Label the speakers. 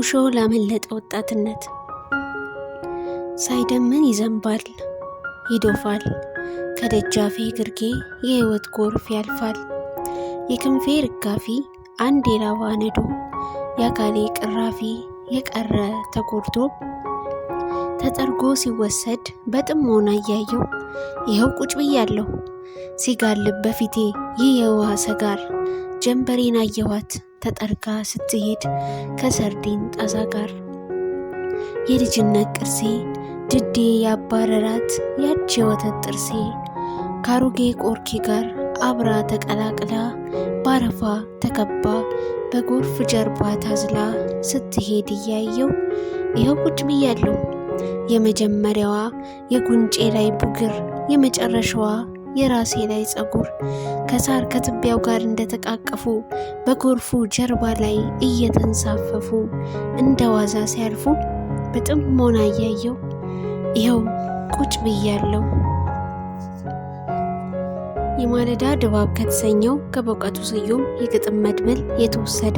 Speaker 1: ሙሾ ላመለጠ ወጣትነት ሳይደምን ይዘንባል ይዶፋል ከደጃፌ ግርጌ የህይወት ጎርፍ ያልፋል። የክንፌ ርጋፊ አንድ የላባ ነዶ የአካሌ ቅራፊ የቀረ ተጎርቶ ተጠርጎ ሲወሰድ በጥሞና እያየው ይኸው ቁጭ ብያለሁ። ሲጋልብ በፊቴ ይህ የውሃ ሰጋር ጀንበሬን አየኋት ተጠርጋ ስትሄድ ከሰርዲን ጣዛ ጋር። የልጅነት ቅርሴ ድዴ ያባረራት ያች የወተት ጥርሴ ካሮጌ ቆርኪ ጋር አብራ ተቀላቅላ ባረፋ ተከባ በጎርፍ ጀርባ ታዝላ ስትሄድ እያየው ይኸው ቁጭ ብያለሁ። የመጀመሪያዋ የጉንጬ ላይ ቡግር የመጨረሻዋ የራሴ ላይ ጸጉር ከሳር ከትቢያው ጋር እንደተቃቀፉ በጎርፉ ጀርባ ላይ እየተንሳፈፉ እንደ ዋዛ ሲያልፉ በጥሞና እያየው ይኸው ቁጭ ብያለሁ። የማለዳ ድባብ ከተሰኘው ከበእውቀቱ ስዩም የግጥም መድብል የተወሰደ